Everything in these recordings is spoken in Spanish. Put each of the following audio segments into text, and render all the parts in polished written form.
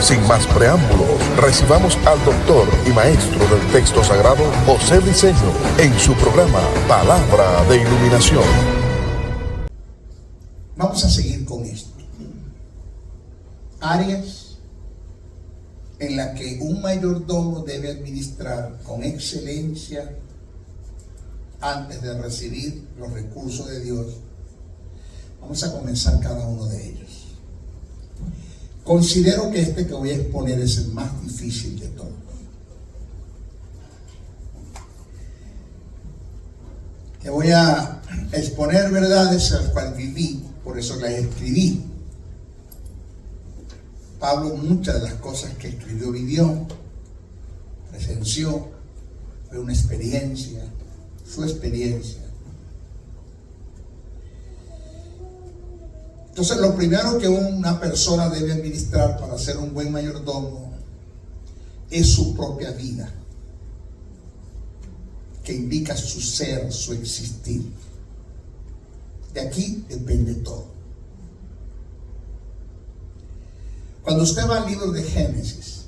Sin más preámbulos, recibamos al doctor y maestro del texto sagrado, José Briceño, en su programa Palabra de Iluminación. Vamos a seguir con esto. Áreas en las que un mayordomo debe administrar con excelencia antes de recibir los recursos de Dios. Vamos a comenzar cada uno de ellos. Considero que este que voy a exponer es el más difícil de todos. Que voy a exponer verdades a las cuales viví, por eso las escribí. Pablo muchas de las cosas que escribió vivió, presenció, fue una experiencia, su experiencia. Entonces, lo primero que una persona debe administrar para ser un buen mayordomo es su propia vida, que indica su ser, su existir. De aquí depende todo. Cuando usted va al libro de Génesis,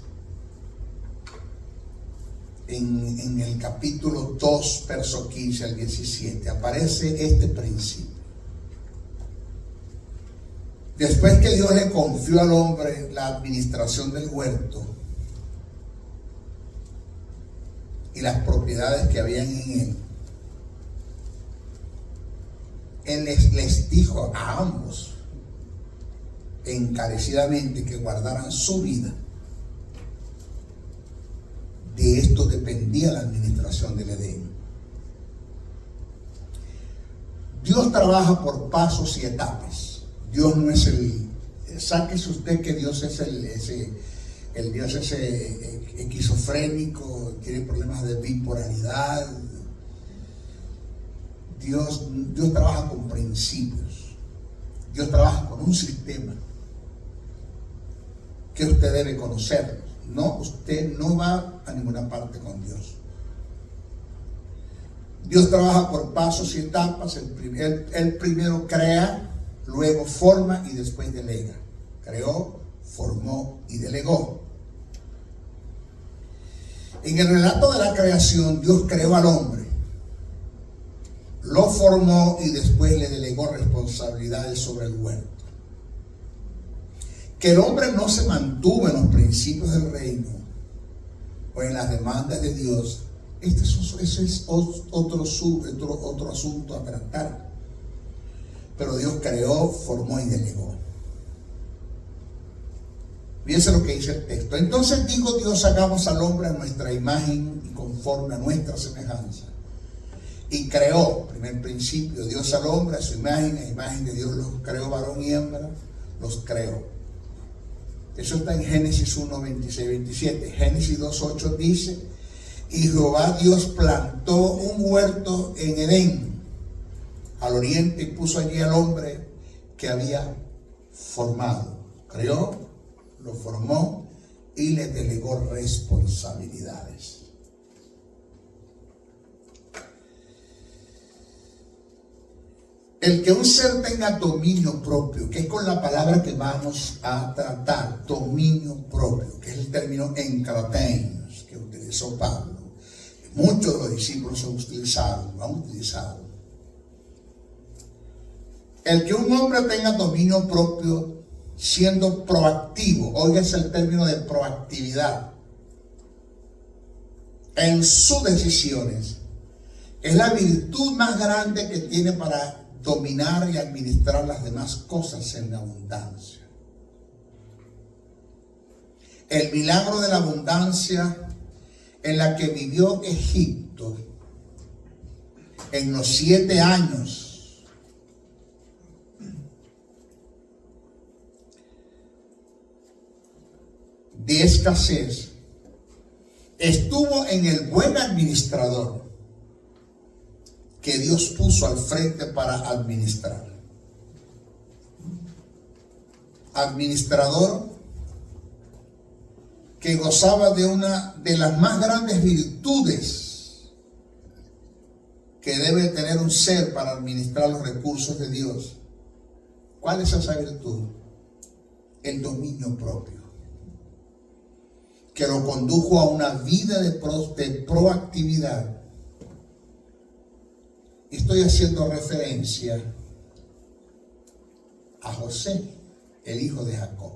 en el capítulo 2, verso 15 al 17, aparece este principio. Después que Dios le confió al hombre la administración del huerto y las propiedades que habían en él, les dijo a ambos encarecidamente que guardaran su vida. De esto dependía la administración del Edén. Dios trabaja por pasos y etapas. Dios no es sáquese usted que Dios es el Dios ese esquizofrénico, tiene problemas de bipolaridad. Dios trabaja con principios. Dios trabaja con un sistema que usted debe conocer. No, usted no va a ninguna parte con Dios. Dios trabaja por pasos y etapas. Él primero crea, luego forma y después delega. Creó, formó y delegó. En el relato de la creación, Dios creó al hombre, lo formó y después le delegó responsabilidades sobre el huerto. Que el hombre no se mantuvo en los principios del reino o en las demandas de Dios, ese es otro asunto a tratar. Pero Dios creó, formó y delegó. Fíjense lo que dice el texto. Entonces dijo Dios: hagamos al hombre a nuestra imagen y conforme a nuestra semejanza. Y creó, primer principio, Dios al hombre a su imagen, a imagen de Dios los creó, varón y hembra, los creó. Eso está en Génesis 1, 26, 27. Génesis 2, 8 dice: y Jehová Dios plantó un huerto en Edén, al oriente, y puso allí al hombre que había formado. Creó, lo formó y le delegó responsabilidades. El que un ser tenga dominio propio, que es con la palabra que vamos a tratar, dominio propio, que es el término enkratein, que utilizó Pablo. Muchos de los discípulos lo han utilizado. El que un hombre tenga dominio propio siendo proactivo, oiga, es el término de proactividad en sus decisiones, es la virtud más grande que tiene para dominar y administrar las demás cosas en abundancia. El milagro de la abundancia en la que vivió Egipto en los 7 años de escasez estuvo en el buen administrador que Dios puso al frente para administrar. Administrador que gozaba de una de las más grandes virtudes que debe tener un ser para administrar los recursos de Dios. ¿Cuál es esa virtud? El dominio propio. que lo condujo a una vida de proactividad. Estoy haciendo referencia a José, el hijo de Jacob.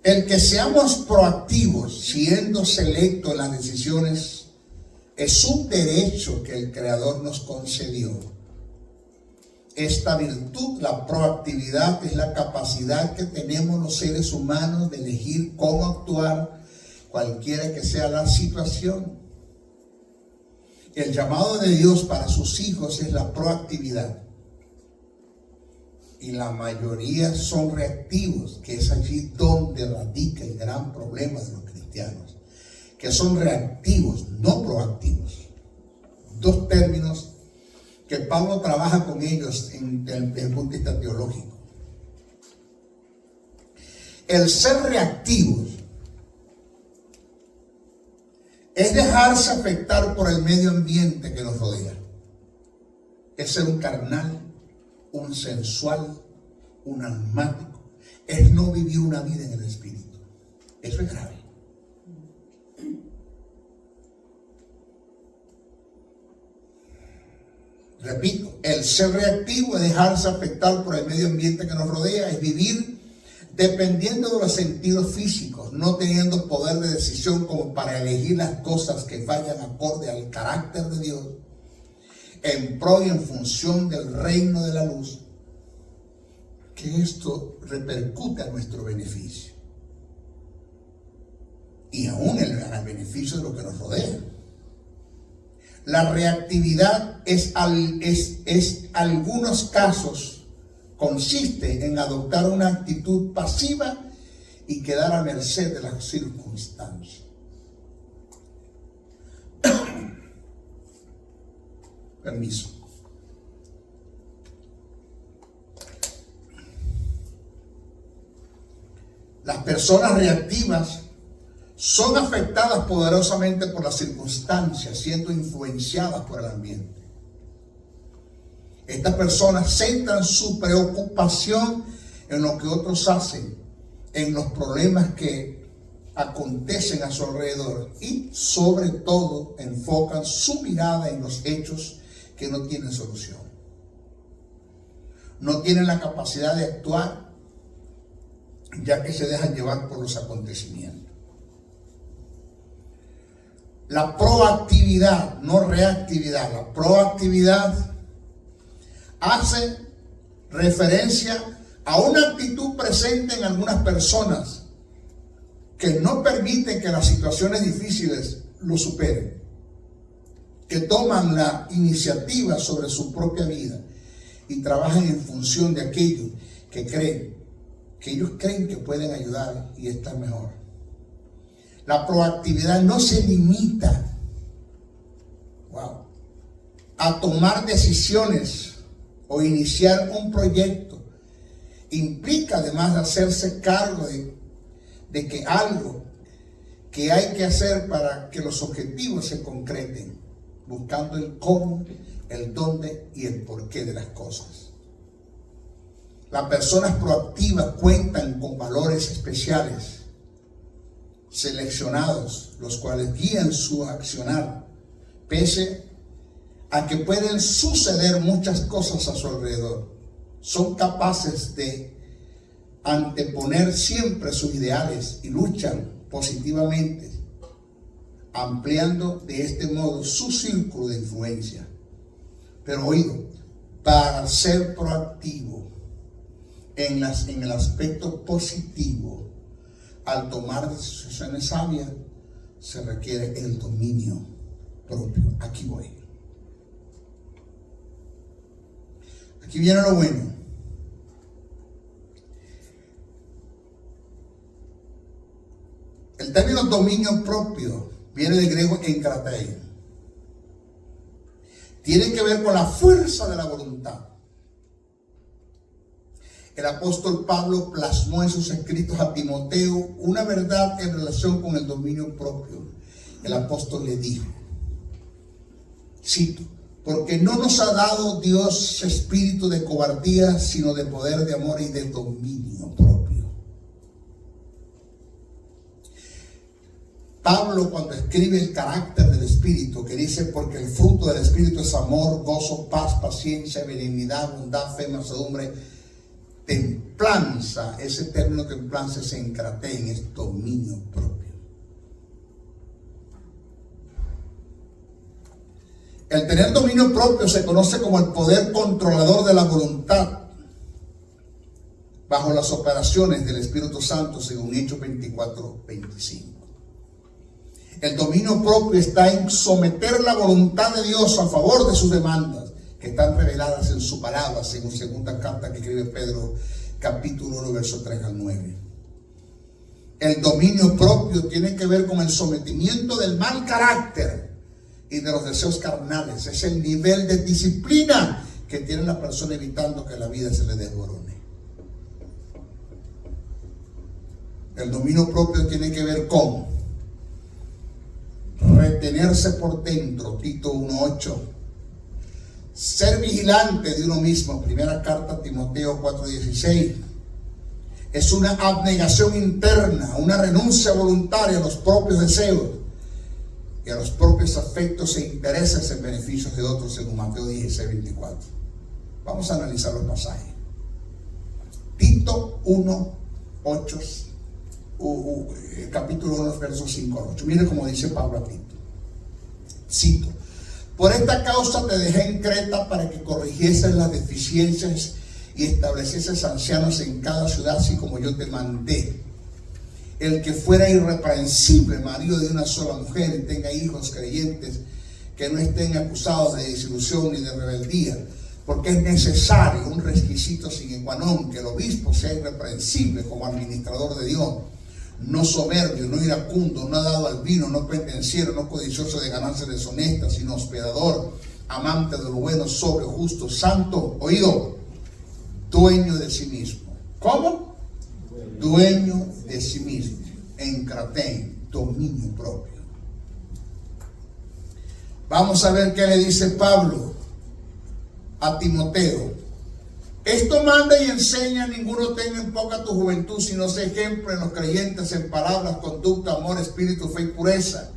El que seamos proactivos, siendo selectos en las decisiones, es un derecho que el Creador nos concedió. Esta virtud, la proactividad, es la capacidad que tenemos los seres humanos de elegir cómo actuar, cualquiera que sea la situación. El llamado de Dios para sus hijos es la proactividad. Y la mayoría son reactivos, que es allí donde radica el gran problema de los cristianos, que son reactivos, no proactivos. Dos términos que Pablo trabaja con ellos desde el punto de vista teológico. El ser reactivos es dejarse afectar por el medio ambiente que nos rodea. Es ser un carnal, un sensual, un almático. Es no vivir una vida en el espíritu. Eso es grave. Repito, el ser reactivo es dejarse afectar por el medio ambiente que nos rodea, es vivir dependiendo de los sentidos físicos, no teniendo poder de decisión como para elegir las cosas que vayan acorde al carácter de Dios, en pro y en función del reino de la luz, que esto repercute a nuestro beneficio y aún en el beneficio de lo que nos rodea. La reactividad es algunos casos consiste en adoptar una actitud pasiva y quedar a merced de las circunstancias. Permiso. Las personas reactivas son afectadas poderosamente por las circunstancias, siendo influenciadas por el ambiente. Estas personas centran su preocupación en lo que otros hacen, en los problemas que acontecen a su alrededor y sobre todo enfocan su mirada en los hechos que no tienen solución. No tienen la capacidad de actuar, ya que se dejan llevar por los acontecimientos. La proactividad, no reactividad, la proactividad hace referencia a una actitud presente en algunas personas que no permiten que las situaciones difíciles lo superen, que toman la iniciativa sobre su propia vida y trabajan en función de aquello que ellos creen que pueden ayudar y estar mejor. La proactividad no se limita a tomar decisiones o iniciar un proyecto. Implica además hacerse cargo de que algo que hay que hacer para que los objetivos se concreten, buscando el cómo, el dónde y el porqué de las cosas. Las personas proactivas cuentan con valores especiales seleccionados, los cuales guían su accionar, pese a que pueden suceder muchas cosas a su alrededor. Son capaces de anteponer siempre sus ideales y luchan positivamente, ampliando de este modo su círculo de influencia. Pero oído, para ser proactivo en el aspecto positivo, al tomar decisiones sabias, se requiere el dominio propio. Aquí voy. Aquí viene lo bueno. El término dominio propio viene del griego enkratei. Tiene que ver con la fuerza de la voluntad. El apóstol Pablo plasmó en sus escritos a Timoteo una verdad en relación con el dominio propio. El apóstol le dijo, cito, Porque no nos ha dado Dios espíritu de cobardía, sino de poder, de amor y de dominio propio. Pablo, cuando escribe el carácter del espíritu, que dice, porque el fruto del espíritu es amor, gozo, paz, paciencia, benignidad, bondad, fe, mansedumbre, templanza. Ese término templanza es encratén, es dominio propio. El tener dominio propio se conoce como el poder controlador de la voluntad bajo las operaciones del Espíritu Santo, según Hechos 24:25. El dominio propio está en someter la voluntad de Dios a favor de sus demandas, que están reveladas en su palabra, según segunda carta que escribe Pedro, capítulo 1, verso 3 al 9. El dominio propio tiene que ver con el sometimiento del mal carácter y de los deseos carnales. Es el nivel de disciplina que tiene la persona, evitando que la vida se le desborone. El dominio propio tiene que ver con retenerse por dentro, Tito 1:8. Ser vigilante de uno mismo, primera carta a Timoteo 4:16. Es una abnegación interna, una renuncia voluntaria a los propios deseos y a los propios afectos e intereses en beneficios de otros, según Mateo 16:24. Vamos a analizar los pasajes. Tito 1:8, capítulo 1, versos 5 al 8. Mire cómo dice Pablo a Tito. Cito: por esta causa te dejé en Creta, para que corrigieses las deficiencias y establecieses ancianos en cada ciudad, así como yo te mandé. El que fuera irreprensible, marido de una sola mujer, y tenga hijos creyentes, que no estén acusados de disilusión ni de rebeldía, porque es necesario, un requisito sine qua non, que el obispo sea irreprensible como administrador de Dios, no soberbio, no iracundo, no dado al vino, no pendenciero, no codicioso de ganancias deshonestas, sino hospedador, amante de lo bueno, sobrio, justo, santo, oído, dueño de sí mismo. ¿Cómo? Dueño de sí mismo, encratén, dominio propio. Vamos a ver qué le dice Pablo a Timoteo. Esto manda y enseña: ninguno tenga en poca tu juventud, sino sea ejemplo en los creyentes en palabras, conducta, amor, espíritu, fe y pureza.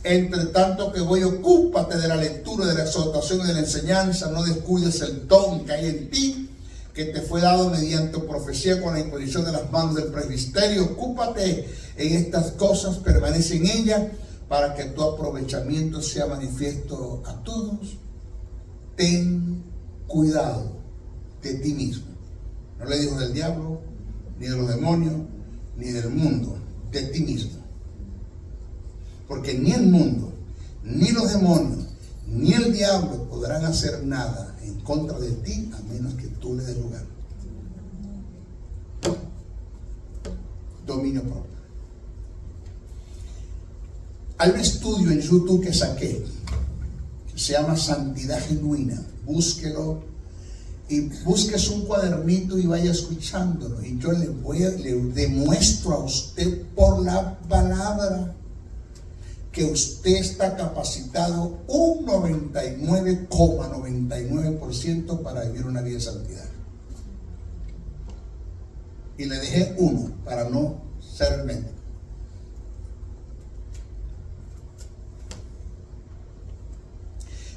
Entre tanto que voy, ocúpate de la lectura, de la exhortación y de la enseñanza. No descuides el don que hay en ti, que te fue dado mediante profecía con la imposición de las manos del presbiterio. Ocúpate en estas cosas, permanece en ellas, para que tu aprovechamiento sea manifiesto a todos. Ten cuidado de ti mismo. No le dijo del diablo, ni de los demonios, ni del mundo, de ti mismo. Porque ni el mundo, ni los demonios, ni el diablo podrán hacer nada en contra de ti, a menos que tú le des lugar. Dominio propio. Hay un estudio en YouTube que saqué, que se llama Santidad Genuina. Búsquelo y busques un cuadernito y vaya escuchándolo. Y yo le demuestro a usted por la palabra que usted está capacitado un 99,99% para vivir una vida de santidad. Y le dejé uno para no ser el médico.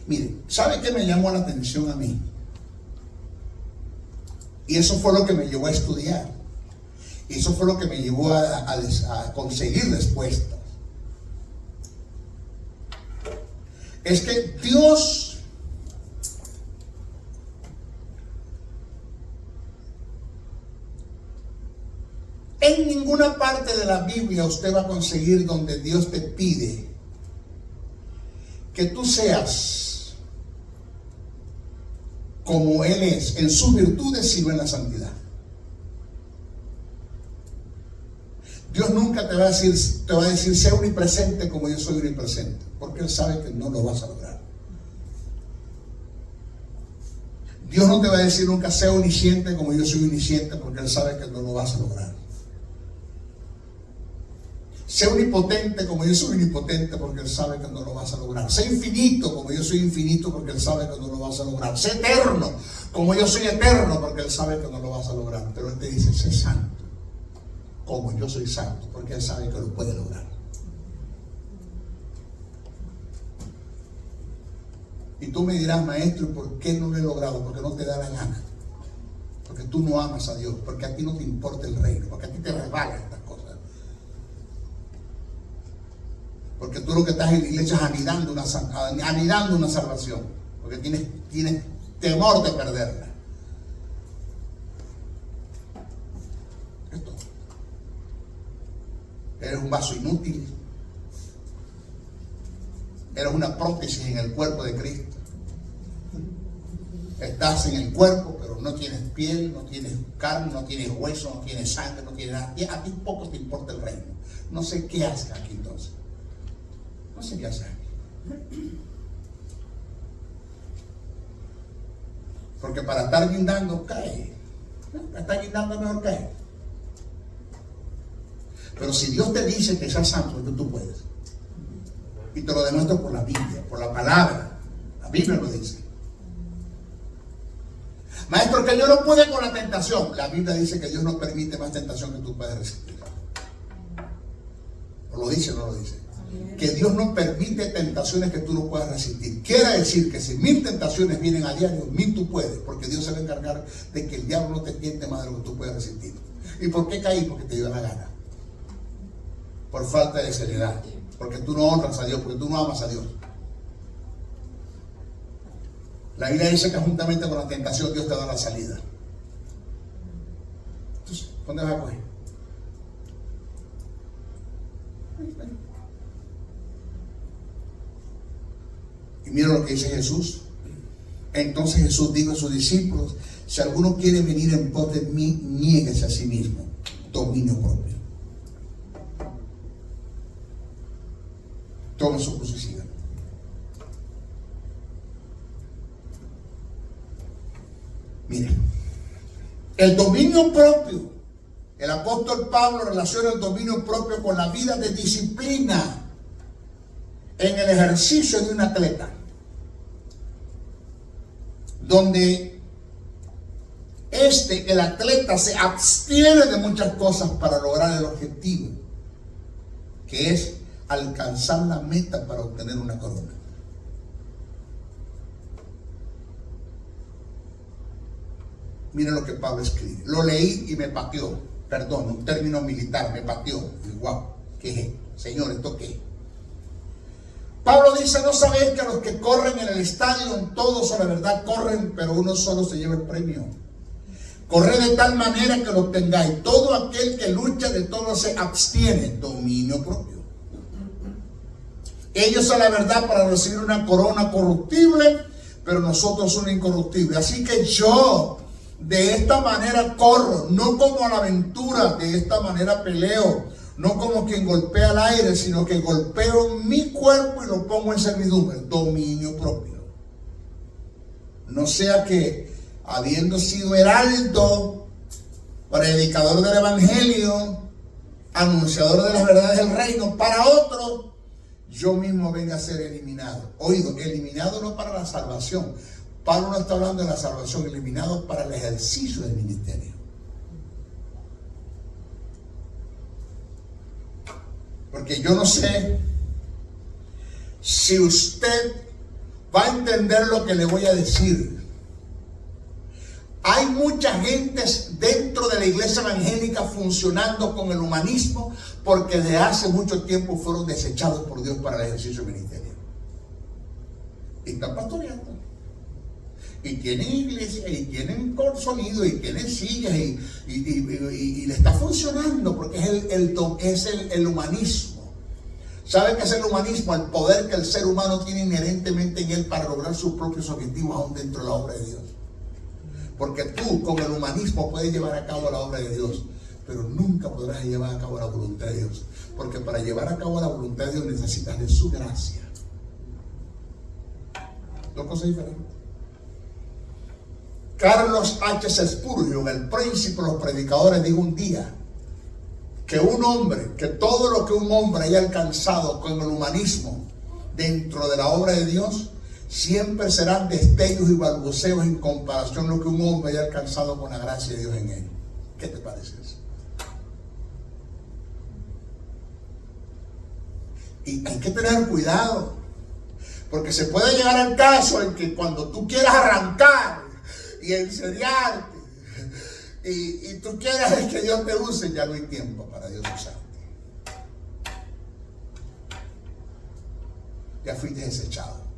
Mire, ¿sabe qué me llamó la atención a mí? Y eso fue lo que me llevó a estudiar. Y eso fue lo que me llevó a conseguir respuestas. Es que Dios en ninguna parte de la Biblia usted va a conseguir donde Dios te pide que tú seas como Él es en sus virtudes, sino en la santidad. Dios nunca te va a decir sé omnipresente como yo soy omnipresente, porque Él sabe que no lo vas a lograr. Dios no te va a decir nunca sé omnisciente como yo soy omnisciente, porque Él sabe que no lo vas a lograr. Sé omnipotente como yo soy omnipotente, porque Él sabe que no lo vas a lograr. Sé infinito como yo soy infinito, porque Él sabe que no lo vas a lograr. Sé eterno como yo soy eterno, porque Él sabe que no lo vas a lograr. Pero Él te dice, sé santo como yo soy santo, porque Él sabe que lo puede lograr. Y tú me dirás, maestro, ¿y por qué no lo he logrado? Porque no te da la gana. Porque tú no amas a Dios, porque a ti no te importa el reino, porque a ti te resbalan estas cosas. Porque tú lo que estás en la iglesia es anidando una salvación, porque tienes temor de perderla. Esto. Eres un vaso inútil. Eres una prótesis en el cuerpo de Cristo. Estás en el cuerpo, pero no tienes piel, no tienes carne, no tienes hueso, no tienes sangre, no tienes nada. A ti poco te importa el reino. No sé qué haces aquí entonces. No sé qué hacer. Porque para estar guindando, cae. Para estar guindando mejor cae. Pero si Dios te dice que seas santo, entonces tú puedes. Y te lo demuestro por la Biblia, por la palabra. La Biblia lo dice. Maestro, que yo no pude con la tentación. La Biblia dice que Dios no permite más tentación que tú puedas resistir. ¿No lo dice o no lo dice? Que Dios no permite tentaciones que tú no puedas resistir. Quiere decir que si 1000 tentaciones vienen a diario, 1000 tú puedes, porque Dios se va a encargar de que el diablo no te tiente más de lo que tú puedas resistir. ¿Y por qué caí? Porque te dio la gana. Por falta de seriedad. Porque tú no honras a Dios, porque tú no amas a Dios. La Biblia dice que juntamente con la tentación Dios te da la salida. Entonces, ¿dónde vas a coger? Y mira lo que dice Jesús. Entonces Jesús dijo a sus discípulos: si alguno quiere venir en pos de mí, niéguese a sí mismo. Dominio propio. Tome su cruz y siga. Mire, el dominio propio, el apóstol Pablo relaciona el dominio propio con la vida de disciplina en el ejercicio de un atleta, donde el atleta se abstiene de muchas cosas para lograr el objetivo, que es alcanzar la meta para obtener una corona. Mira lo que Pablo escribe. Lo leí y me pateó. Perdón, un término militar, me pateó. Y wow, ¿qué es esto? Señor, ¿esto qué es? Pablo dice: ¿no sabéis que los que corren en el estadio, todos a la verdad corren, pero uno solo se lleva el premio? Corred de tal manera que lo obtengáis. Todo aquel que lucha de todo se abstiene. Dominio propio. Ellos a la verdad para recibir una corona corruptible, pero nosotros una incorruptible. Así que yo de esta manera corro, no como a la aventura, de esta manera peleo, no como quien golpea al aire, sino que golpeo mi cuerpo y lo pongo en servidumbre. Dominio propio. No sea que, habiendo sido heraldo, predicador del evangelio, anunciador de las verdades del reino para otros, yo mismo venga a ser eliminado. Oído, eliminado no para la salvación. Pablo no está hablando de la salvación, eliminado para el ejercicio del ministerio. Porque yo no sé si usted va a entender lo que le voy a decir. Hay mucha gente dentro de la iglesia evangélica funcionando con el humanismo porque desde hace mucho tiempo fueron desechados por Dios para el ejercicio ministerial. Y están pastoreando. Y tienen iglesia, y tienen sonido, y tienen sillas, y le está funcionando porque es el humanismo. ¿Sabe qué es el humanismo? El poder que el ser humano tiene inherentemente en él para lograr sus propios objetivos aún dentro de la obra de Dios. Porque tú con el humanismo puedes llevar a cabo la obra de Dios, pero nunca podrás llevar a cabo la voluntad de Dios. Porque para llevar a cabo la voluntad de Dios necesitas de su gracia. Dos cosas diferentes. Carlos H. Spurgeon, el príncipe de los predicadores, dijo un día que un hombre, que todo lo que un hombre haya alcanzado con el humanismo dentro de la obra de Dios, siempre serán destellos y balbuceos en comparación a lo que un hombre haya alcanzado con la gracia de Dios en él. ¿Qué te parece eso? Y hay que tener cuidado, porque se puede llegar al caso en que cuando tú quieras arrancar y enseriarte y tú quieras que Dios te use, ya no hay tiempo para Dios usarte. Ya fuiste desechado.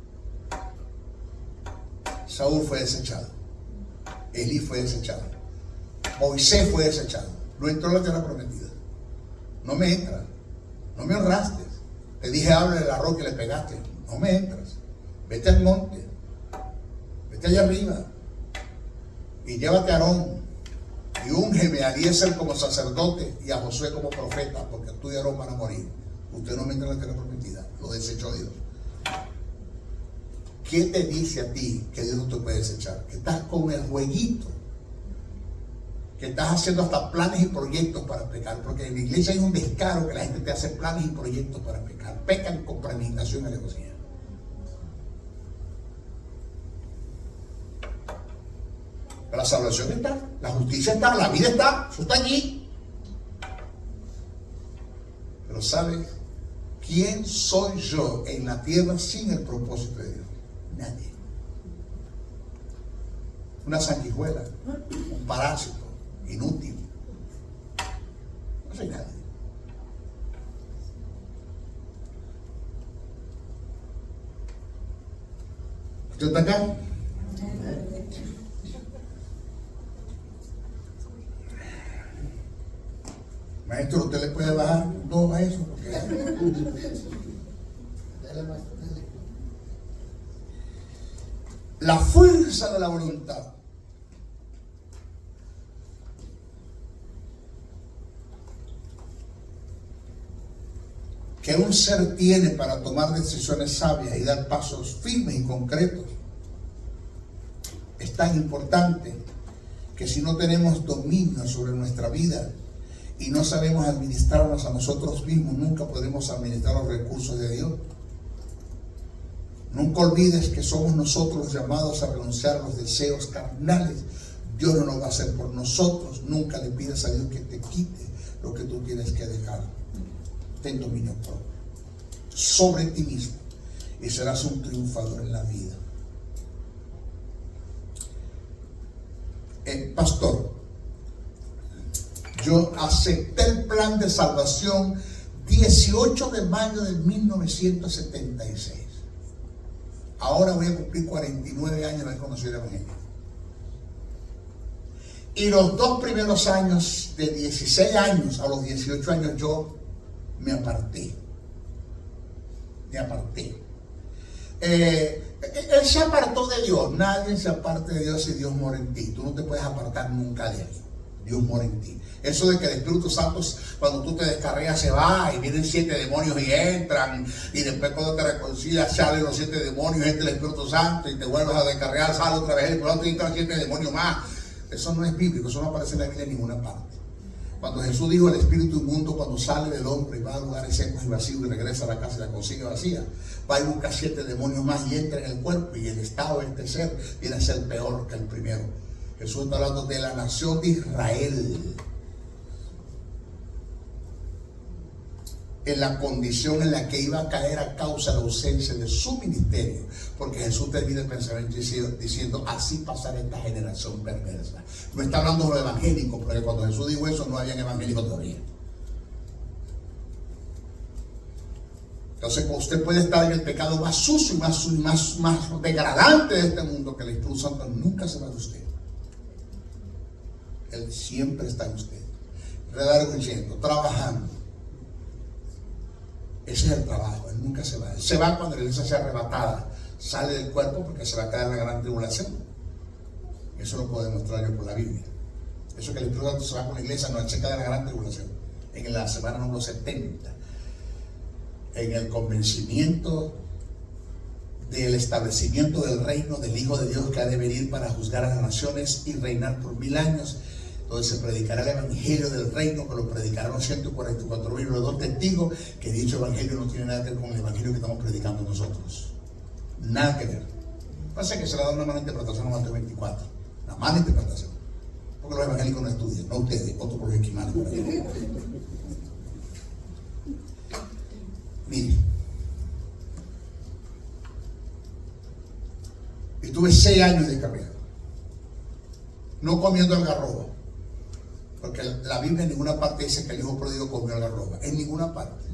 Saúl fue desechado. Elí fue desechado. Moisés fue desechado. No entró en la tierra prometida. No me entras. No me honraste. Te dije, háblale a la roca y le pegaste. No me entras. Vete al monte. Vete allá arriba. Y llévate a Aarón. Y úngeme a Eliezer como sacerdote y a Josué como profeta, porque tú y Aarón van a morir. Usted no me entra en la tierra prometida. Lo desechó Dios. ¿Qué te dice a ti que Dios no te puede desechar? Que estás con el jueguito. Que estás haciendo hasta planes y proyectos para pecar. Porque en la iglesia hay un descaro que la gente te hace planes y proyectos para pecar. Pecan con premeditación y alevosía. La salvación está, la justicia está, la vida está, eso está allí. Pero ¿sabe quién soy yo en la tierra sin el propósito de Dios? Nadie. Una sanguijuela, un parásito, inútil. No soy nadie. ¿Usted está acá? Maestro, ¿usted le puede bajar 2 a eso? Porque... La fuerza de la voluntad. Que un ser tiene para tomar decisiones sabias y dar pasos firmes y concretos es tan importante que si no tenemos dominio sobre nuestra vida y no sabemos administrarnos a nosotros mismos, nunca podremos administrar los recursos de Dios. Nunca olvides que somos nosotros los llamados a renunciar a los deseos carnales. Dios no lo va a hacer por nosotros. Nunca le pidas a Dios que te quite lo que tú tienes que dejar. Ten dominio propio sobre ti mismo y serás un triunfador en la vida. Pastor, yo acepté el plan de salvación 18 de mayo de 1976. Ahora voy a cumplir 49 años de haber conocido el Evangelio. Y los 2 primeros años, de 16 años a los 18 años, yo me aparté. Él se apartó de Dios. Nadie se aparte de Dios si Dios mora en ti. Tú no te puedes apartar nunca de Él. Dios mora en ti. Eso de que el Espíritu Santo, cuando tú te descarreas, se va y vienen 7 demonios y entran, y después cuando te reconcilias salen los 7 demonios, entra el Espíritu Santo y te vuelves a descarrear, sale otra vez, y pronto entran 7 demonios más. Eso no es bíblico, eso no aparece en la Biblia en ninguna parte. Cuando Jesús dijo el espíritu inmundo, cuando sale del hombre y va a lugares secos y vacíos y regresa a la casa y la consigue vacía, va y busca 7 demonios más y entra en el cuerpo, y el estado de este ser viene a ser peor que el primero. Jesús está hablando de la nación de Israel, en la condición en la que iba a caer a causa de la ausencia de su ministerio, porque Jesús termina el pensamiento diciendo, así pasará esta generación perversa. No está hablando de lo evangélico, porque cuando Jesús dijo eso no había evangélico todavía. Entonces usted puede estar en el pecado más sucio y más degradante de este mundo, que el Espíritu Santo nunca se va de usted. Él siempre está en usted, redarguyendo, trabajando. Ese es el trabajo, Él nunca se va. Él se va cuando la iglesia sea arrebatada, sale del cuerpo porque se va a caer en la gran tribulación. Eso lo puedo demostrar yo por la Biblia. Eso que el Espíritu Santo se va con la iglesia, no, Él se cae en la gran tribulación, en la semana número 70, en el convencimiento del establecimiento del reino del Hijo de Dios, que ha de venir para juzgar a las naciones y reinar por 1000 años. donde se predicará el evangelio del reino, que lo predicarán los 144,000, los 2 testigos, que dicho evangelio no tiene nada que ver con el evangelio que estamos predicando nosotros. Nada que ver. Pasa que se le da una mala interpretación a Mateo 24. Una mala interpretación. Porque los evangélicos no estudian, no ustedes, otros por los esquimales por allá. Mire, estuve 6 años de carrera, no comiendo algarroba, porque la Biblia en ninguna parte dice que el hijo pródigo comió algarroba, en ninguna parte.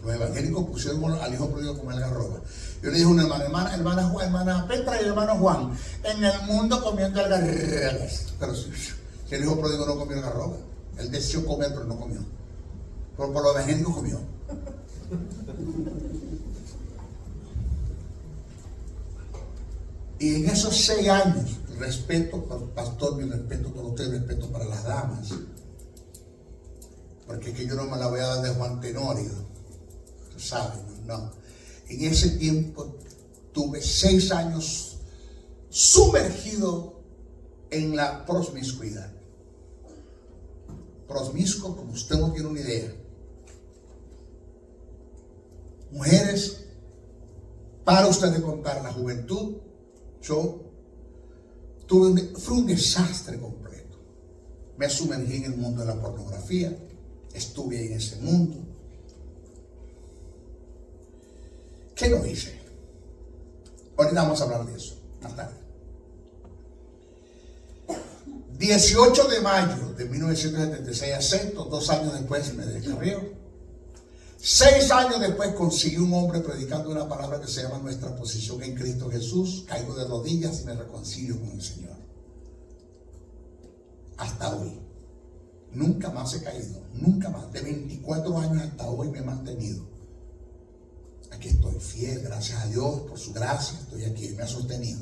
Los evangélicos pusieron al hijo pródigo comer algarroba. Yo le dije a una hermana Petra y hermano Juan, en el mundo comiendo algarrobas. Pero si el hijo pródigo no comió algarroba, él deseó comer pero no comió. Pero por los evangélicos comió. Y en esos 6 años, respeto para el pastor, mi respeto para usted, respeto para las damas, porque es que yo no me la voy a dar de Juan Tenorio, tú sabes, no. En ese tiempo tuve 6 años sumergido en la promiscuidad. Promiscuo, como usted no tiene una idea. Mujeres, para usted de contar la juventud, fue un desastre completo. Me sumergí en el mundo de la pornografía, estuve en ese mundo. ¿Qué no hice? Ahorita vamos a hablar de eso, más tarde. 18 de mayo de 1976 acepto, 2 años después me descarrió. 6 años después conseguí un hombre predicando una palabra que se llama nuestra posición en Cristo Jesús. Caigo de rodillas y me reconcilio con el Señor. Hasta hoy. Nunca más he caído. Nunca más. De 24 años hasta hoy me he mantenido. Aquí estoy fiel, gracias a Dios por su gracia. Estoy aquí, me ha sostenido.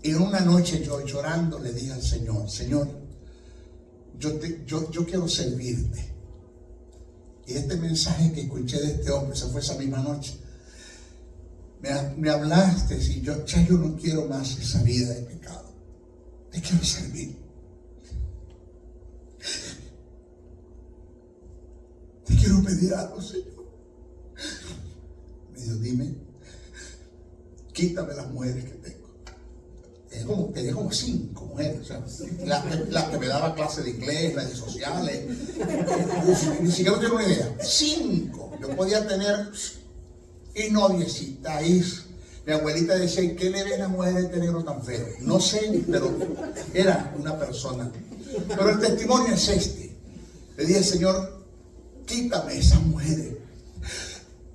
Y en una noche yo llorando le dije al Señor, Señor, yo quiero servirte. Y este mensaje que escuché de este hombre, se fue esa misma noche, me hablaste y yo no quiero más esa vida de pecado. Te quiero servir. Te quiero pedir algo, Señor. Me dijo, dime, quítame las mujeres que tengo. Tenía como 5 mujeres, o sea, la que me daba clase de inglés, las de sociales, ni siquiera tengo una idea. 5, yo podía tener, y noviecita, y mi abuelita decía, ¿qué le ven a la mujer de tenerlo tan feo? No sé, pero era una persona. Pero el testimonio es este. Le dije, Señor, quítame esas mujeres,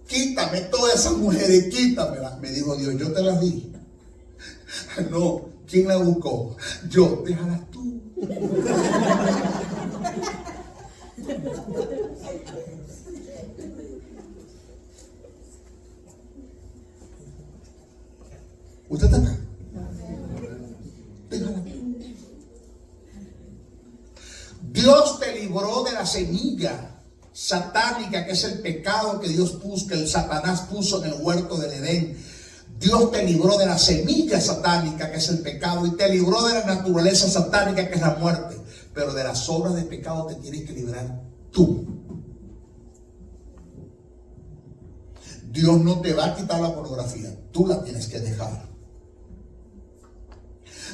quítame todas esas mujeres, quítamelas. Me dijo Dios, yo te las di. No, ¿quién la buscó? Yo, déjalas tú. ¿Usted está acá? Déjala tú. Dios te libró de la semilla satánica, que es el pecado que Dios puso, que el Satanás puso en el huerto del Edén. Dios te libró de la semilla satánica, que es el pecado, y te libró de la naturaleza satánica, que es la muerte. Pero de las obras de pecado te tienes que librar tú. Dios no te va a quitar la pornografía, tú la tienes que dejar.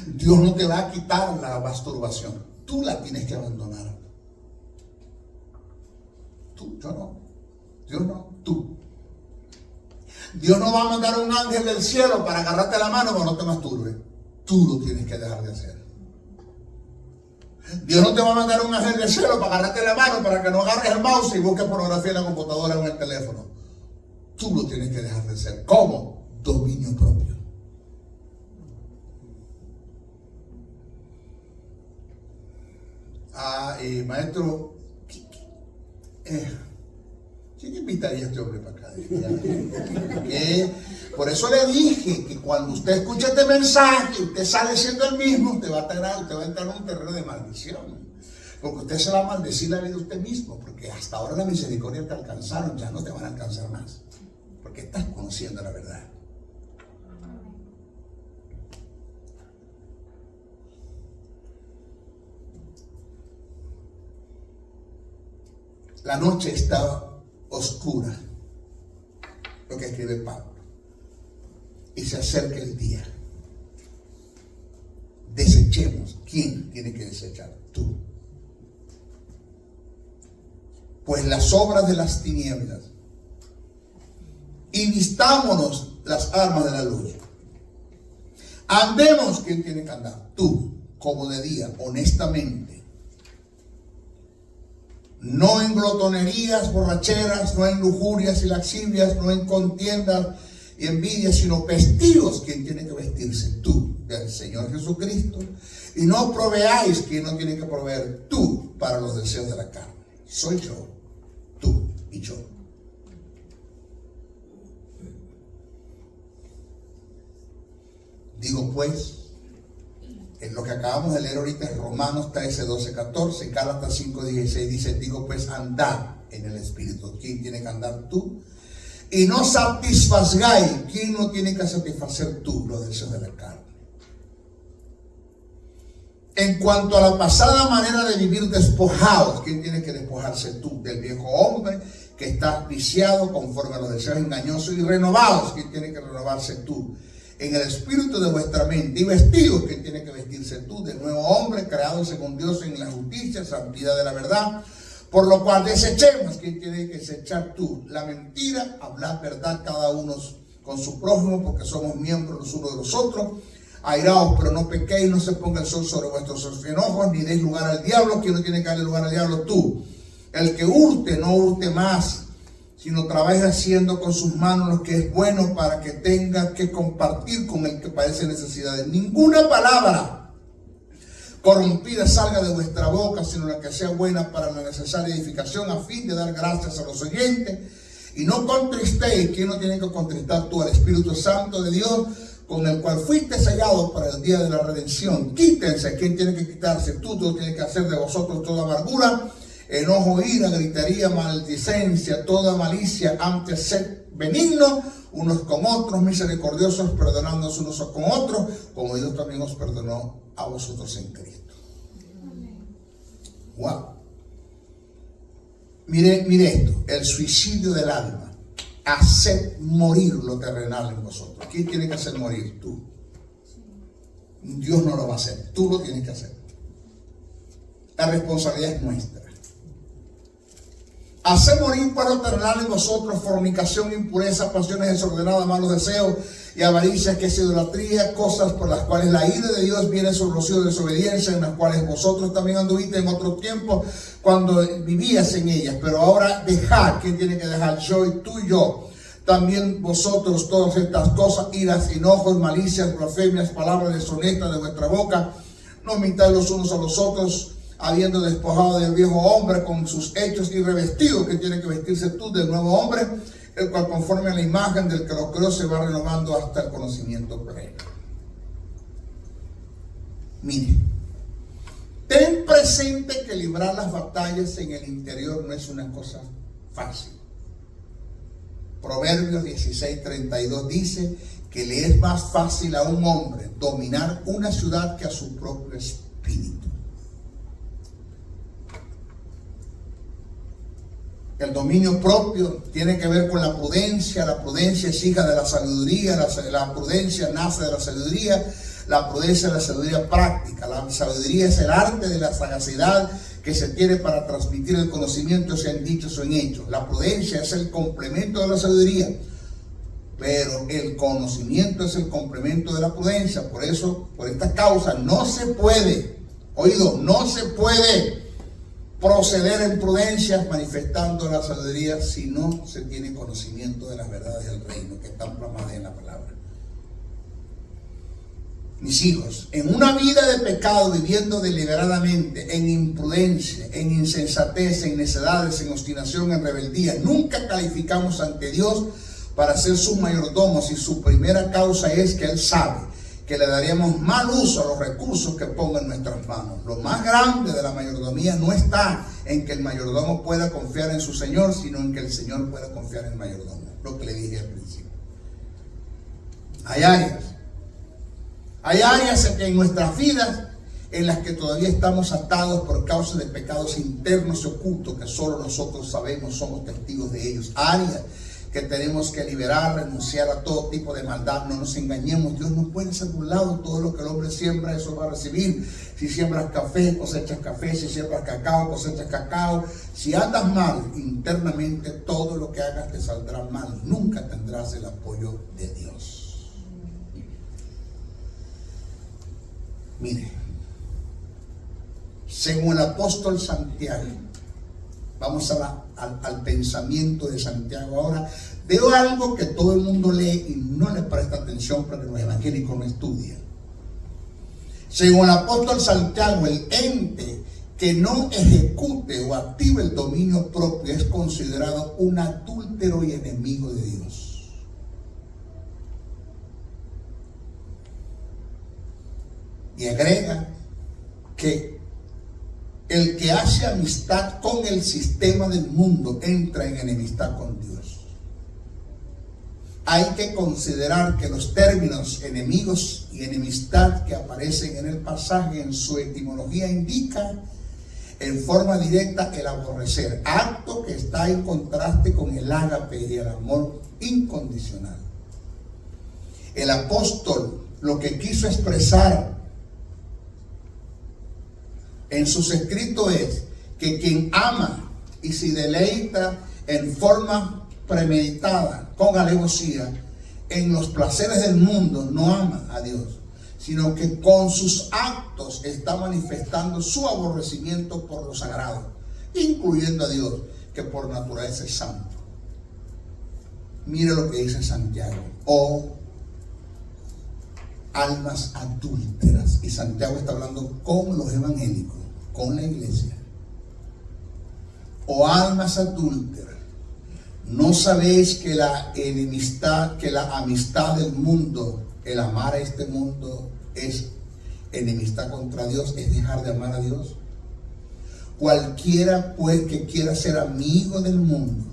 Dios no te va a quitar la masturbación, tú la tienes que abandonar. Tú, yo no. Dios no, tú. Dios no va a mandar un ángel del cielo para agarrarte la mano cuando no te masturbes. Tú lo tienes que dejar de hacer. Dios no te va a mandar un ángel del cielo para agarrarte la mano para que no agarres el mouse y busques pornografía en la computadora o en el teléfono. Tú lo tienes que dejar de hacer. ¿Cómo? Dominio propio. Maestro, ¿quién invitaría a este hombre para acá? Por eso le dije que cuando usted escucha este mensaje, usted sale siendo el mismo, usted va a entrar en un terreno de maldición. Porque usted se va a maldecir la vida de usted mismo, porque hasta ahora la misericordia te alcanzaron, ya no te van a alcanzar más. Porque estás conociendo la verdad. La noche estaba oscura, lo que escribe Pablo, y se acerca el día. Desechemos. ¿Quién tiene que desechar? Tú. Pues las obras de las tinieblas, y vistámonos las armas de la luz. Andemos. ¿Quién tiene que andar? Tú, como de día, honestamente. No en glotonerías, borracheras, no en lujurias y laxivias, no en contiendas y envidias, sino vestidos. ¿Quién tiene que vestirse? Tú, del Señor Jesucristo. Y no proveáis. ¿Quién no tiene que proveer? Tú, para los deseos de la carne. Soy yo, tú y yo. Digo pues, en lo que acabamos de leer ahorita es Romanos 13, 12, 14, Gálatas 5, 16, dice, digo pues, andad en el Espíritu. ¿Quién tiene que andar? Tú. Y no satisfagáis. ¿Quién no tiene que satisfacer? Tú, los deseos de la carne. En cuanto a la pasada manera de vivir, despojados. ¿Quién tiene que despojarse? Tú, del viejo hombre que está viciado conforme a los deseos engañosos, y renovados. ¿Quién tiene que renovarse? Tú, en el espíritu de vuestra mente, y vestidos. ¿Quién tiene que vestirse? Tú, del nuevo hombre creado según Dios en la justicia, santidad de la verdad. Por lo cual desechemos. ¿Quién tiene que desechar? Tú, la mentira. Hablad verdad cada uno con su prójimo, porque somos miembros los unos de los otros. Airaos, pero no pequéis, no se ponga el sol sobre vuestros enojos, ni deis lugar al diablo. ¿Quién no tiene que darle lugar al diablo? Tú. El que hurte, no hurte más, sino trabaje haciendo con sus manos lo que es bueno, para que tenga que compartir con el que padece necesidades. Ninguna palabra corrompida salga de vuestra boca, sino la que sea buena para la necesaria edificación, a fin de dar gracias a los oyentes. Y no contristéis. ¿Quién no tiene que contristar? Tú, al Espíritu Santo de Dios, con el cual fuiste sellados para el día de la redención. Quítense. ¿Quién tiene que quitarse? Tú tienes que hacer de vosotros toda amargura, enojo, ira, gritería, maldicencia, toda malicia. Antes sed benignos unos con otros, misericordiosos, perdonándonos unos con otros, como Dios también os perdonó a vosotros en Cristo. Wow. Mire esto, el suicidio del alma. Haced morir lo terrenal en vosotros. ¿Quién tiene que hacer morir? Tú. Dios no lo va a hacer, tú lo tienes que hacer. La responsabilidad es nuestra. Haced morir pues lo terrenal en vosotros: fornicación, impureza, pasiones desordenadas, malos deseos y avaricia, que es idolatría, cosas por las cuales la ira de Dios viene sobre los hijos de desobediencia, en las cuales vosotros también anduviste en otro tiempo cuando vivías en ellas. Pero ahora dejad. ¿Quién tiene que dejar? Yo y tú y yo. También vosotros todas estas cosas: iras, enojos, malicias, blasfemias, palabras deshonestas de vuestra boca. No mintáis los unos a los otros, habiendo despojado del viejo hombre con sus hechos, y revestido. ¿Que tiene que vestirse? Tú, del nuevo hombre, el cual conforme a la imagen del que lo creó se va renovando hasta el conocimiento pleno. Mire, ten presente que librar las batallas en el interior no es una cosa fácil. Proverbios 16:32 dice que le es más fácil a un hombre dominar una ciudad que a su propio espíritu. El dominio propio tiene que ver con la prudencia. La prudencia es hija de la sabiduría. La prudencia nace de la sabiduría. La prudencia es la sabiduría práctica. La sabiduría es el arte de la sagacidad que se tiene para transmitir el conocimiento, sea en dichos o en hechos. La prudencia es el complemento de la sabiduría, pero el conocimiento es el complemento de la prudencia. Por eso, por esta causa, no se puede, no se puede proceder en prudencia manifestando la sabiduría si no se tiene conocimiento de las verdades del reino que están plasmadas en la palabra. Mis hijos, en una vida de pecado, viviendo deliberadamente, en imprudencia, en insensatez, en necedades, en obstinación, en rebeldía, nunca calificamos ante Dios para ser sus mayordomos, y su primera causa es que Él sabe que le daríamos mal uso a los recursos que ponga en nuestras manos. Lo más grande de la mayordomía no está en que el mayordomo pueda confiar en su Señor, sino en que el Señor pueda confiar en el mayordomo. Lo que le dije al principio. Hay áreas en que en nuestras vidas en las que todavía estamos atados por causa de pecados internos y ocultos que solo nosotros sabemos, somos testigos de ellos. Áreas que tenemos que liberar, renunciar a todo tipo de maldad. No nos engañemos, Dios no puede ser burlado. Todo lo que el hombre siembra, eso va a recibir. Si siembras café, cosechas café. Si siembras cacao, cosechas cacao. Si andas mal internamente, todo lo que hagas te saldrá mal. Nunca tendrás el apoyo de Dios. Mire, según el apóstol Santiago, vamos al pensamiento de Santiago ahora. Veo algo que todo el mundo lee y no le presta atención porque los evangélicos no estudian. Según el apóstol Santiago, el ente que no ejecute o active el dominio propio es considerado un adúltero y enemigo de Dios. Y agrega que el que hace amistad con el sistema del mundo entra en enemistad con Dios. Hay que considerar que los términos enemigos y enemistad que aparecen en el pasaje en su etimología indican en forma directa el aborrecer, acto que está en contraste con el ágape y el amor incondicional. El apóstol lo que quiso expresar en sus escritos es que quien ama y se deleita en forma premeditada, con alevosía, en los placeres del mundo, no ama a Dios, sino que con sus actos está manifestando su aborrecimiento por lo sagrado, incluyendo a Dios, que por naturaleza es santo. Mire lo que dice Santiago: oh almas adúlteras. Y Santiago está hablando con los evangélicos, con la iglesia. Oh almas adúlteras, ¿no sabéis que la enemistad, que la amistad del mundo, el amar a este mundo, es enemistad contra Dios, es dejar de amar a Dios? Cualquiera pues que quiera ser amigo del mundo,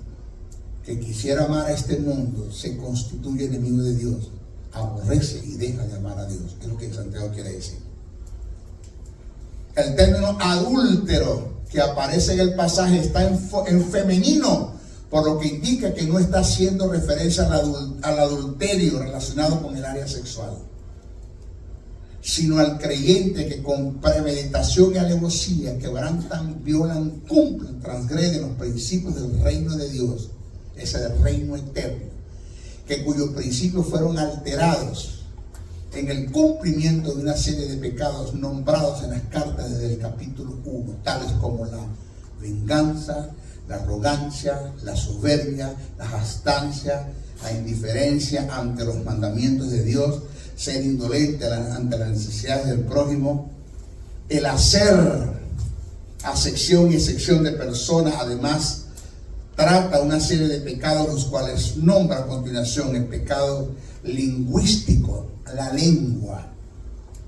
que quisiera amar a este mundo, se constituye enemigo de Dios. Aborrece y deja de amar a Dios. Es lo que Santiago quiere decir. El término adúltero que aparece en el pasaje está en femenino, por lo que indica que no está haciendo referencia al adulterio relacionado con el área sexual, sino al creyente que con premeditación y alevosía quebrantan, violan, cumplen, transgreden los principios del reino de Dios, ese del reino eterno, que cuyos principios fueron alterados en el cumplimiento de una serie de pecados nombrados en las cartas desde el capítulo 1, tales como la venganza, la arrogancia, la soberbia, la jactancia, la indiferencia ante los mandamientos de Dios, ser indolente ante las necesidades del prójimo, el hacer acepción y excepción de personas. Además, trata una serie de pecados, los cuales nombra a continuación: el pecado lingüístico, la lengua,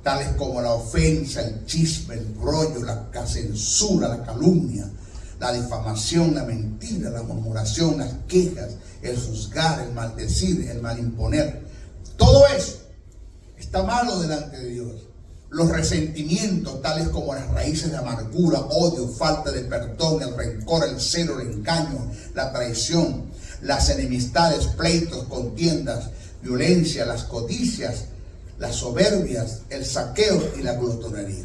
tales como la ofensa, el chisme, el brollo, la censura, la calumnia, la difamación, la mentira, la murmuración, las quejas, el juzgar, el maldecir, el malimponer. Todo eso está malo delante de Dios. Los resentimientos, tales como las raíces de amargura, odio, falta de perdón, el rencor, el celo, el engaño, la traición, las enemistades, pleitos, contiendas, violencia, las codicias, las soberbias, el saqueo y la glotonería.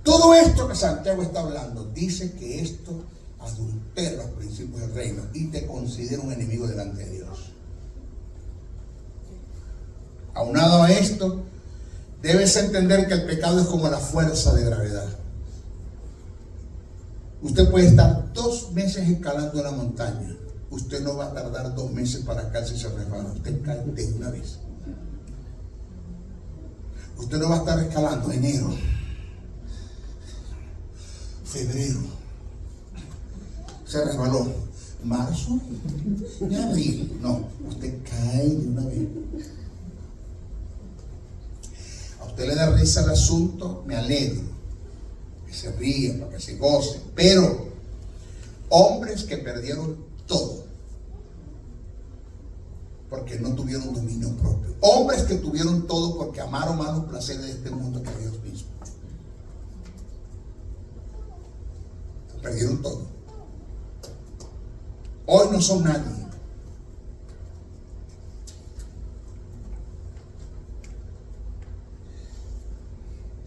Todo esto que Santiago está hablando dice que esto adultera los principios del reino y te considera un enemigo delante de Dios. Aunado a esto, debes entender que el pecado es como la fuerza de gravedad. Usted puede estar 2 meses escalando una montaña. Usted no va a tardar 2 meses para caerse y se resbala. Usted cae de una vez. Usted no va a estar escalando enero, febrero, se resbaló, marzo y abril. No, usted cae de una vez. A usted le da risa el asunto, me alegro, que se ríe, para que se goce. Pero hombres que perdieron todo porque no tuvieron dominio propio, hombres que tuvieron todo porque amaron más los placeres de este mundo que a Dios mismo. Perdieron todo. Hoy no son nadie.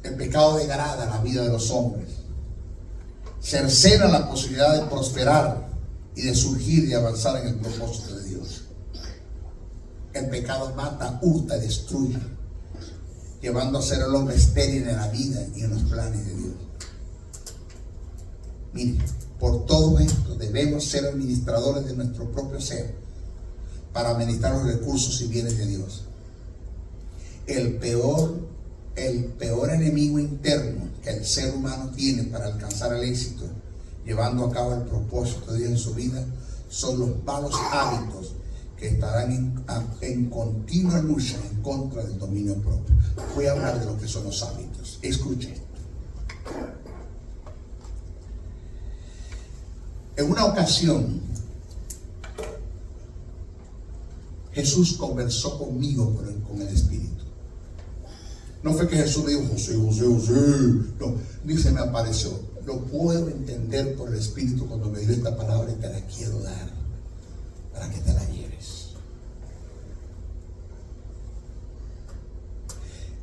El pecado degrada la vida de los hombres. Cercena la posibilidad de prosperar y de surgir y avanzar en el propósito de Dios. El pecado mata, hurta y destruye, llevando a ser el hombre estéril en la vida y en los planes de Dios. Mire, por todo esto debemos ser administradores de nuestro propio ser para administrar los recursos y bienes de Dios. El peor enemigo interno que el ser humano tiene para alcanzar el éxito, llevando a cabo el propósito de Dios en su vida, son los malos hábitos que estarán en continua lucha en contra del dominio propio. Voy a hablar de lo que son los hábitos. Escuchen. En una ocasión, Jesús conversó conmigo con el Espíritu. No fue que Jesús me dijo, José, no, ni se me apareció. Lo puedo entender por el Espíritu cuando me dio esta palabra y te la quiero dar para que te la lleves.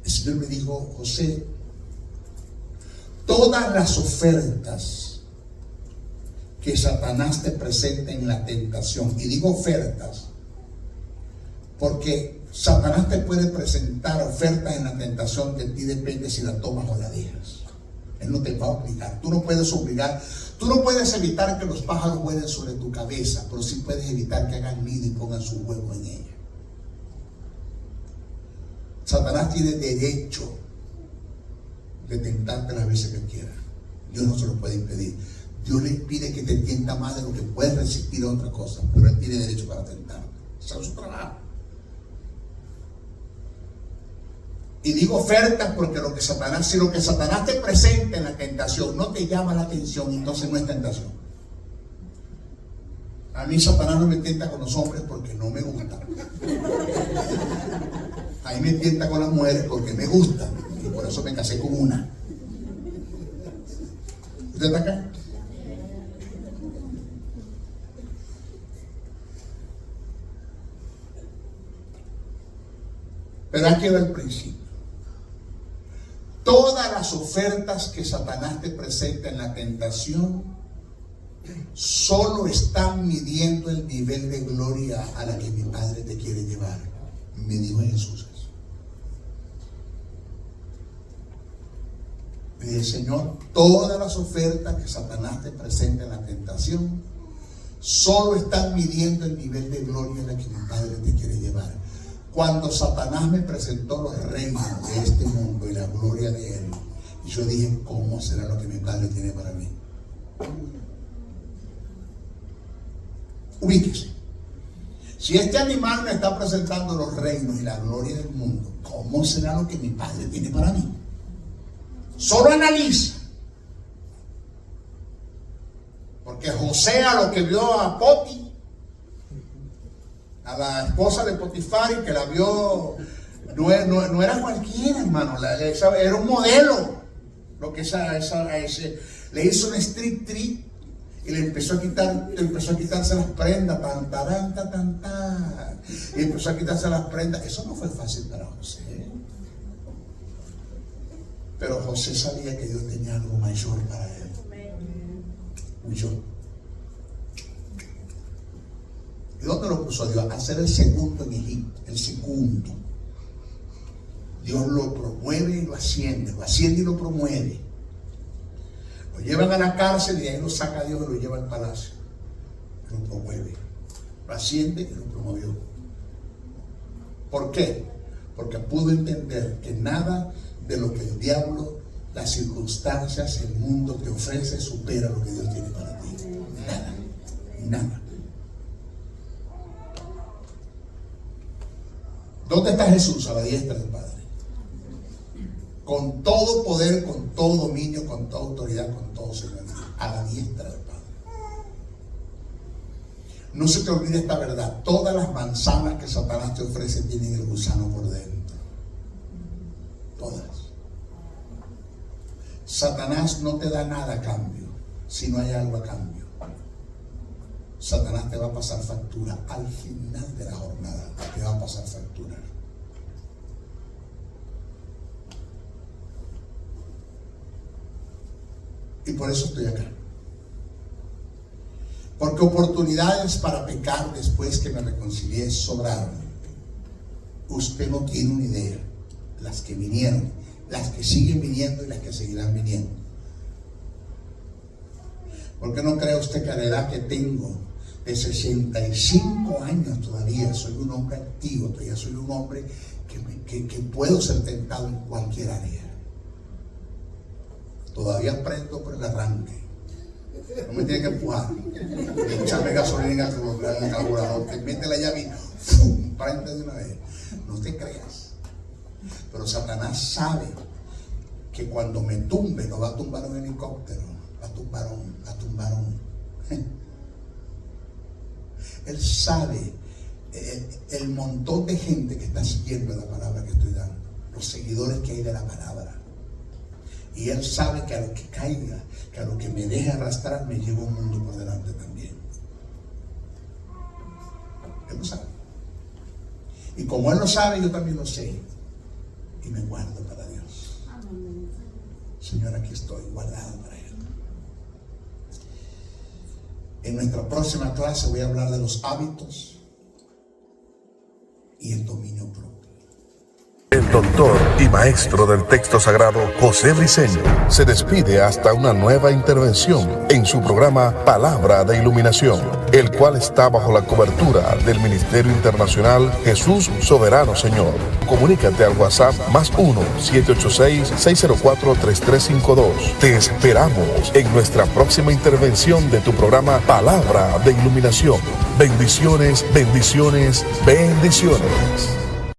El Señor me dijo, José, todas las ofertas que Satanás te presenta en la tentación, y digo ofertas porque Satanás te puede presentar ofertas en la tentación, de ti depende si la tomas o la dejas. Él no te va a obligar. Tú no puedes obligar, tú no puedes evitar que los pájaros vuelen sobre tu cabeza, pero sí puedes evitar que hagan nido y pongan su huevo en ella. Satanás tiene derecho de tentarte las veces que quiera. Dios no se lo puede impedir. Dios le impide que te tienta más de lo que puedes resistir a otra cosa, pero Él tiene derecho para tentarte. Ese es su trabajo. Y digo ofertas porque si lo que Satanás te presenta en la tentación no te llama la atención, entonces no es tentación. A mí Satanás no me tienta con los hombres porque no me gustan. A mí me tienta con las mujeres porque me gustan. Y por eso me casé con una. ¿Usted está acá? Pero aquí va el principio. Todas las ofertas que Satanás te presenta en la tentación solo están midiendo el nivel de gloria a la que mi Padre te quiere llevar. Me dijo Jesús eso. Me dice, Señor, todas las ofertas que Satanás te presenta en la tentación solo están midiendo el nivel de gloria a la que mi Padre te quiere llevar. Cuando Satanás me presentó los reinos de este mundo y la gloria de Él, y yo dije, ¿cómo será lo que mi Padre tiene para mí? Ubíquese. Si este animal me está presentando los reinos y la gloria del mundo, ¿cómo será lo que mi Padre tiene para mí? Solo analiza. Porque José, a lo que vio a Poti, a la esposa de Potifar, que la vio, no era cualquiera, hermano, era un modelo. Lo que le hizo un street trick y le empezó a quitarse las prendas, y empezó a quitarse las prendas. Eso no fue fácil para José. Pero José sabía que Dios tenía algo mayor para él. Huyó. ¿Y dónde lo puso Dios? A ser el segundo en Egipto, el segundo. Dios lo promueve y lo asciende y lo promueve. Lo llevan a la cárcel y ahí lo saca Dios y lo lleva al palacio. Lo promueve, lo asciende y lo promovió. ¿Por qué? Porque pudo entender que nada de lo que el diablo, las circunstancias, el mundo te ofrece supera lo que Dios tiene para ti. Nada. ¿Dónde está Jesús? A la diestra del Padre. Con todo poder, con todo dominio, con toda autoridad, con todo señorío. A la diestra del Padre. No se te olvide esta verdad. Todas las manzanas que Satanás te ofrece tienen el gusano por dentro. Todas. Satanás no te da nada a cambio. si no hay algo a cambio. Satanás te va a pasar factura. Al final de la jornada te va a pasar factura. Y por eso estoy acá. Porque oportunidades para pecar después que me reconcilié sobraron. Usted no tiene una idea. Las que vinieron, las que siguen viniendo y las que seguirán viniendo. ¿Por qué no cree usted que a la edad que tengo, de 65 años todavía, soy un hombre activo, todavía soy un hombre que puedo ser tentado en cualquier área? Todavía prendo por el arranque. No me tiene que empujar. Echarme gasolina en el carburador. Te mete la llave y ¡fum! Prende de una vez. No te creas. Pero Satanás sabe que cuando me tumbe no va a tumbar un helicóptero, va a tumbar un. Él sabe el montón de gente que está siguiendo la palabra que estoy dando, los seguidores que hay de la palabra. Y Él sabe que a lo que caiga, que a lo que me deje arrastrar, me lleva un mundo por delante también. Él lo sabe. Y como Él lo sabe, yo también lo sé. Y me guardo para Dios. Señor, aquí estoy guardado para Él. En nuestra próxima clase voy a hablar de los hábitos y el dominio propio. El doctor y maestro del texto sagrado, José Briceño, se despide hasta una nueva intervención en su programa Palabra de Iluminación, el cual está bajo la cobertura del Ministerio Internacional Jesús Soberano Señor. Comunícate al WhatsApp +1 786-604-3352. Te esperamos en nuestra próxima intervención de tu programa Palabra de Iluminación. Bendiciones, bendiciones, bendiciones.